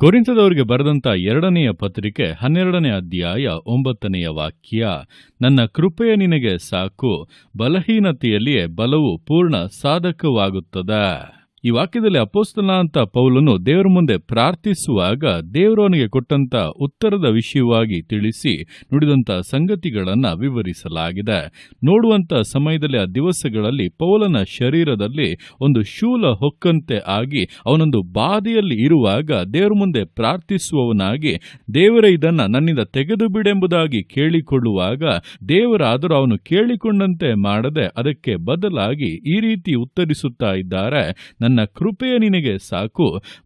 ಕೊರಿಂಥದವರಿಗೆ ಬರೆದಂಥ 2ನೆಯ ಪತ್ರಿಕೆ 12ನೇ ಅಧ್ಯಾಯ 9ನೆಯ ವಾಕ್ಯ. ನನ್ನ ಕೃಪೆಯ ನಿನಗೆ ಸಾಕು, ಬಲಹೀನತೆಯಲ್ಲಿಯೇ ಬಲವು ಪೂರ್ಣ ಸಾಧಕವಾಗುತ್ತದೆ. ಈ ವಾಕ್ಯದಲ್ಲಿ ಅಪೊಸ್ತಲನಾದಂಥ ಪೌಲನು ದೇವರ ಮುಂದೆ ಪ್ರಾರ್ಥಿಸುವಾಗ ದೇವರವನಿಗೆ ಕೊಟ್ಟಂತ ಉತ್ತರದ ವಿಷಯವಾಗಿ ತಿಳಿಸಿ ನುಡಿದಂಥ ಸಂಗತಿಗಳನ್ನು ವಿವರಿಸಲಾಗಿದೆ. ನೋಡುವಂಥ ಸಮಯದಲ್ಲಿ ಆ ದಿವಸಗಳಲ್ಲಿ ಪೌಲನ ಶರೀರದಲ್ಲಿ ಒಂದು ಶೂಲ ಹೊಕ್ಕಂತೆ ಆಗಿ ಅವನೊಂದು ಬಾಧೆಯಲ್ಲಿ ಇರುವಾಗ ದೇವರ ಮುಂದೆ ಪ್ರಾರ್ಥಿಸುವವನಾಗಿ ದೇವರೇ ಇದನ್ನು ನನ್ನಿಂದ ತೆಗೆದು ಬಿಡೆಂಬುದಾಗಿ ಕೇಳಿಕೊಳ್ಳುವಾಗ ದೇವರಾದರೂ ಅವನು ಕೇಳಿಕೊಂಡಂತೆ ಮಾಡದೆ ಅದಕ್ಕೆ ಬದಲಾಗಿ ಈ ರೀತಿ ಉತ್ತರಿಸುತ್ತಾ ಇದ್ದಾರೆ, ನನ್ನ ಕೃಪೆಯ ನಿನಗೆ ಸಾಕು,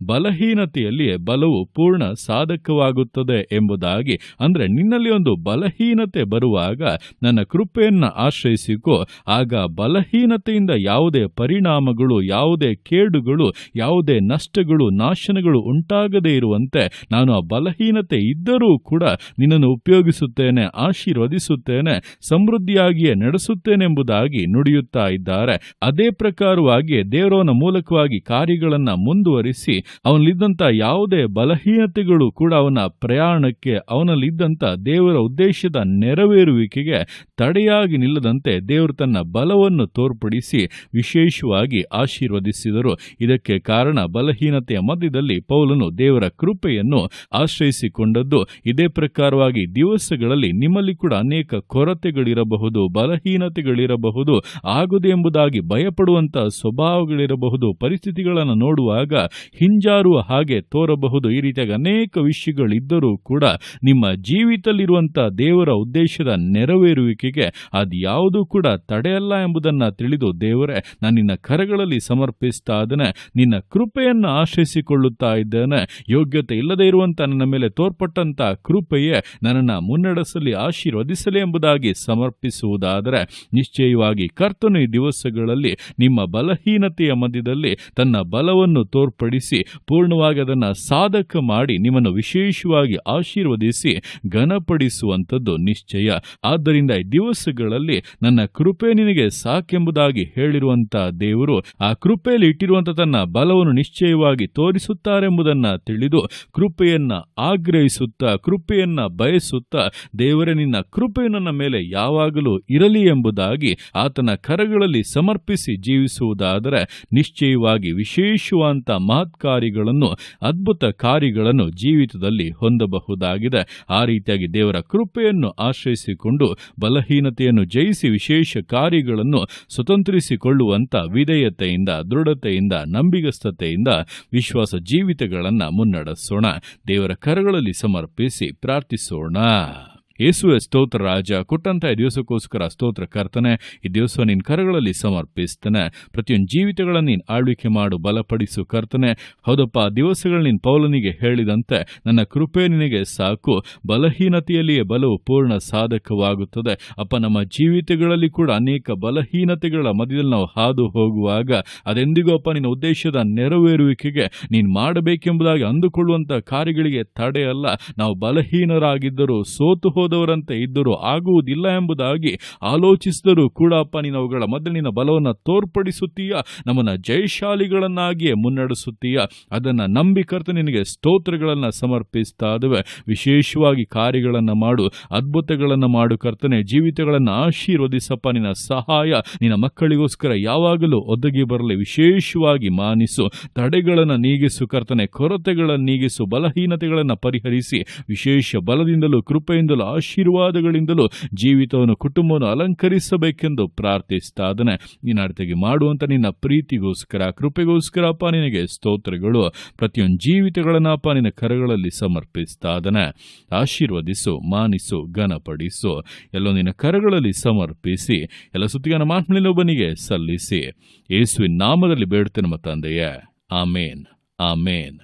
ಬಲಹೀನತೆಯಲ್ಲಿಯೇ ಬಲವು ಪೂರ್ಣ ಸಾಧಕವಾಗುತ್ತದೆ ಎಂಬುದಾಗಿ. ಅಂದ್ರೆ ನಿನ್ನಲ್ಲಿ ಒಂದು ಬಲಹೀನತೆ ಬರುವಾಗ ನನ್ನ ಕೃಪೆಯನ್ನ ಆಶ್ರಯಿಸಿಕೋ, ಆಗ ಬಲಹೀನತೆಯಿಂದ ಯಾವುದೇ ಪರಿಣಾಮಗಳು, ಯಾವುದೇ ಕೇಡುಗಳು, ಯಾವುದೇ ನಷ್ಟಗಳು, ನಾಶನಗಳು ಉಂಟಾಗದೇ ಇರುವಂತೆ ನಾನು ಆ ಬಲಹೀನತೆ ಇದ್ದರೂ ಕೂಡ ನಿನ್ನನ್ನು ಉಪಯೋಗಿಸುತ್ತೇನೆ, ಆಶೀರ್ವದಿಸುತ್ತೇನೆ, ಸಮೃದ್ಧಿಯಾಗಿಯೇ ನಡೆಸುತ್ತೇನೆಂಬುದಾಗಿ ನುಡಿಯುತ್ತಾ ಇದ್ದಾರೆ. ಅದೇ ಪ್ರಕಾರವಾಗಿ ದೇವರವನ ಮೂಲಕವಾಗಿ ಕಾರ್ಯಗಳನ್ನು ಮುಂದುವರಿಸಿ ಅವನಲ್ಲಿದ್ದಂಥ ಯಾವುದೇ ಬಲಹೀನತೆಗಳು ಕೂಡ ಅವನ ಪ್ರಯಾಣಕ್ಕೆ, ಅವನಲ್ಲಿದ್ದಂಥ ದೇವರ ಉದ್ದೇಶದ ನೆರವೇರುವಿಕೆಗೆ ತಡೆಯಾಗಿ ನಿಲ್ಲದಂತೆ ದೇವರು ತನ್ನ ಬಲವನ್ನು ತೋರ್ಪಡಿಸಿ ವಿಶೇಷವಾಗಿ ಆಶೀರ್ವದಿಸಿದರು. ಇದಕ್ಕೆ ಕಾರಣ ಬಲಹೀನತೆಯ ಮಧ್ಯದಲ್ಲಿ ಪೌಲನು ದೇವರ ಕೃಪೆಯನ್ನು ಆಶ್ರಯಿಸಿಕೊಂಡದ್ದು. ಇದೇ ಪ್ರಕಾರವಾಗಿ ದಿವಸಗಳಲ್ಲಿ ನಿಮ್ಮಲ್ಲಿ ಕೂಡ ಅನೇಕ ಕೊರತೆಗಳಿರಬಹುದು, ಬಲಹೀನತೆಗಳಿರಬಹುದು, ಆಗುವುದು ಎಂಬುದಾಗಿ ಭಯಪಡುವಂಥ ಸ್ವಭಾವಗಳಿರಬಹುದು, ಪರಿಸ್ಥಿತಿಗಳನ್ನು ನೋಡುವಾಗ ಹಿಂಜಾರುವ ಹಾಗೆ ತೋರಬಹುದು. ಈ ರೀತಿಯಾಗಿ ಅನೇಕ ವಿಷಯಗಳಿದ್ದರೂ ಕೂಡ ನಿಮ್ಮ ಜೀವಿತದಲ್ಲಿರುವಂಥ ದೇವರ ಉದ್ದೇಶದ ನೆರವೇರುವಿಕೆಗೆ ಅದ್ಯಾವುದೂ ಕೂಡ ತಡೆಯಲ್ಲ ಎಂಬುದನ್ನು ತಿಳಿದು ದೇವರೇ ನಾನು ನಿನ್ನ ಕರಗಳಲ್ಲಿ ಸಮರ್ಪಿಸ್ತಾ ಇದ್ದೇನೆ, ನಿನ್ನ ಕೃಪೆಯನ್ನು ಆಶ್ರಯಿಸಿಕೊಳ್ಳುತ್ತಾ ಇದ್ದೇನೆ. ಯೋಗ್ಯತೆ ಇಲ್ಲದೆ ಇರುವಂಥ ನನ್ನ ಮೇಲೆ ತೋರ್ಪಟ್ಟಂಥ ಕೃಪೆಯೇ ನನ್ನನ್ನು ಮುನ್ನಡೆಸಲಿ, ಆಶೀರ್ವದಿಸಲಿ ಎಂಬುದಾಗಿ ಸಮರ್ಪಿಸುವುದಾದರೆ ನಿಶ್ಚಯವಾಗಿ ಕರ್ತನು ಈ ದಿವಸಗಳಲ್ಲಿ ನಿಮ್ಮ ಬಲಹೀನತೆಯ ಮಧ್ಯದಲ್ಲಿ ತನ್ನ ಬಲವನ್ನು ತೋರ್ಪಡಿಸಿ ಪೂರ್ಣವಾಗಿ ಅದನ್ನು ಸಾಧಕ ಮಾಡಿ ನಿಮ್ಮನ್ನು ವಿಶೇಷವಾಗಿ ಆಶೀರ್ವದಿಸಿ ಘನಪಡಿಸುವಂಥದ್ದು ನಿಶ್ಚಯ. ಆದ್ದರಿಂದ ಈ ದಿವಸಗಳಲ್ಲಿ ನನ್ನ ಕೃಪೆ ನಿನಗೆ ಸಾಕೆಂಬುದಾಗಿ ಹೇಳಿರುವಂಥ ದೇವರು ಆ ಕೃಪೆಯಲ್ಲಿ ಇಟ್ಟಿರುವಂಥ ತನ್ನ ಬಲವನ್ನು ನಿಶ್ಚಯವಾಗಿ ತೋರಿಸುತ್ತಾರೆಂಬುದನ್ನು ತಿಳಿದು ಕೃಪೆಯನ್ನ ಆಗ್ರಹಿಸುತ್ತಾ, ಕೃಪೆಯನ್ನ ಬಯಸುತ್ತಾ, ದೇವರೇ ನಿನ್ನ ಕೃಪೆಯು ನನ್ನ ಮೇಲೆ ಯಾವಾಗಲೂ ಇರಲಿ ಎಂಬುದಾಗಿ ಆತನ ಕರಗಳಲ್ಲಿ ಸಮರ್ಪಿಸಿ ಜೀವಿಸುವುದಾದರೆ ನಿಶ್ಚಯವಾಗಿ ವಿಶೇಷವಾದಂಥ ಮಹತ್ಕಾರ್ಯಗಳನ್ನು, ಅದ್ಭುತ ಕಾರ್ಯಗಳನ್ನು ಜೀವಿತದಲ್ಲಿ ಹೊಂದಬಹುದಾಗಿದೆ. ಆ ರೀತಿಯಾಗಿ ದೇವರ ಕೃಪೆಯನ್ನು ಆಶ್ರಯಿಸಿಕೊಂಡು ಬಲಹೀನತೆಯನ್ನು ಜಯಿಸಿ ವಿಶೇಷ ಕಾರ್ಯಗಳನ್ನು ಸ್ವತಂತ್ರಿಸಿಕೊಳ್ಳುವಂಥ ವಿಧೇಯತೆಯಿಂದ, ದೃಢತೆಯಿಂದ, ನಂಬಿಗಸ್ತತೆಯಿಂದ ವಿಶ್ವಾಸ ಜೀವಿತಗಳನ್ನು ಮುನ್ನಡೆಸೋಣ. ದೇವರ ಕರಗಳಲ್ಲಿ ಸಮರ್ಪಿಸಿ ಪ್ರಾರ್ಥಿಸೋಣ. ಯೇಸುವೆ ಸ್ತೋತ್ರ ರಾಜ, ಕೊಟ್ಟಂತ ಈ ದಿವಸಕ್ಕೋಸ್ಕರ ಸ್ತೋತ್ರ ಕರ್ತನೆ. ಈ ದಿವಸ ನಿನ್ನ ಕರಗಳಲ್ಲಿ ಸಮರ್ಪಿಸ್ತೇನೆ. ಪ್ರತಿಯೊಂದು ಜೀವಿತಗಳನ್ನು ನೀನು ಆಳ್ವಿಕೆ ಮಾಡು, ಬಲಪಡಿಸು ಕರ್ತನೆ. ಹೌದಪ್ಪ, ದಿವಸಗಳು ನೀನು ಪೌಲನಿಗೆ ಹೇಳಿದಂತೆ ನನ್ನ ಕೃಪೆ ನಿನಗೆ ಸಾಕು, ಬಲಹೀನತೆಯಲ್ಲಿಯೇ ಬಲವು ಪೂರ್ಣ ಸಾಧಕವಾಗುತ್ತದೆ. ಅಪ್ಪ, ನಮ್ಮ ಜೀವಿತಗಳಲ್ಲಿ ಕೂಡ ಅನೇಕ ಬಲಹೀನತೆಗಳ ಮಧ್ಯದಲ್ಲಿ ನಾವು ಹಾದು ಹೋಗುವಾಗ ಅದೆಂದಿಗೂ ಅಪ್ಪ ನಿನ್ನ ಉದ್ದೇಶದ ನೆರವೇರುವಿಕೆಗೆ ನೀನು ಮಾಡಬೇಕೆಂಬುದಾಗಿ ಅಂದುಕೊಳ್ಳುವಂಥ ಕಾರ್ಯಗಳಿಗೆ ತಡೆಯಲ್ಲ. ನಾವು ಬಲಹೀನರಾಗಿದ್ದರೂ, ಸೋತು ಹೋದವರಂತೆ ಇದ್ದರೂ, ಆಗುವುದಿಲ್ಲ ಎಂಬುದಾಗಿ ಆಲೋಚಿಸಿದರೂ ಕೂಡ ಅಪ್ಪ ನೀನು ಅವುಗಳ ಮಧ್ಯೆ ನಿನ್ನ ಬಲವನ್ನು ತೋರ್ಪಡಿಸುತ್ತೀಯ, ನಮ್ಮನ್ನು ಜಯಶಾಲಿಗಳನ್ನಾಗಿಯೇ ಮುನ್ನಡೆಸುತ್ತೀಯ. ಅದನ್ನು ನಂಬಿ ಕರ್ತನೆ ನಿನಗೆ ಸ್ತೋತ್ರಗಳನ್ನು ಸಮರ್ಪಿಸ್ತಾ ಇದ್ದೇವೆ. ವಿಶೇಷವಾಗಿ ಕಾರ್ಯಗಳನ್ನು ಮಾಡು, ಅದ್ಭುತಗಳನ್ನು ಮಾಡು ಕರ್ತನೆ. ಜೀವಿತಗಳನ್ನು ಆಶೀರ್ವದಿಸಪ್ಪ. ನಿನ್ನ ಸಹಾಯ ನಿನ್ನ ಮಕ್ಕಳಿಗೋಸ್ಕರ ಯಾವಾಗಲೂ ಒದಗಿ ಬರಲಿ. ವಿಶೇಷವಾಗಿ ಮಾನಿಸು, ತಡೆಗಳನ್ನು ನೀಗಿಸು ಕರ್ತನೆ, ಕೊರತೆಗಳನ್ನು ನೀಗಿಸು, ಬಲಹೀನತೆಗಳನ್ನು ಪರಿಹರಿಸಿ ವಿಶೇಷ ಬಲದಿಂದಲೂ, ಕೃಪೆಯಿಂದಲೂ, ಆಶೀರ್ವಾದಗಳಿಂದಲೂ ಜೀವಿತವನ್ನು, ಕುಟುಂಬವನ್ನು ಅಲಂಕರಿಸಬೇಕೆಂದು ಪ್ರಾರ್ಥಿಸ್ತಾ ಇದ್ದೇನೆ. ನೀನು ಅರ್ಥಗೆ ಮಾಡುವಂಥ ನಿನ್ನ ಪ್ರೀತಿಗೋಸ್ಕರ, ಕೃಪೆಗೋಸ್ಕರ ಅಪ್ಪ ನಿನಗೆ ಸ್ತೋತ್ರಗಳು. ಪ್ರತಿಯೊಂದು ಜೀವಿತಗಳನ್ನು ಅಪ್ಪ ನಿನ್ನ ಕರಗಳಲ್ಲಿ ಸಮರ್ಪಿಸ್ತಾ ಇದ್ದೇನೆ. ಆಶೀರ್ವದಿಸು, ಮಾನಿಸು, ಘನಪಡಿಸು. ಎಲ್ಲೋ ನಿನ್ನ ಕರಗಳಲ್ಲಿ ಸಮರ್ಪಿಸಿ ಎಲ್ಲ ಸುತ್ತಿಗೆ ನಮ್ಮ ಆತ್ಮನಿಲೊಬ್ಬನಿಗೆ ಸಲ್ಲಿಸಿ ಯೇಸುವಿನ ನಾಮದಲ್ಲಿ ಬೇಡುತ್ತೇನೆ ನಮ್ಮ ತಂದೆಯೇ. ಆಮೇನ್, ಆಮೇನ್.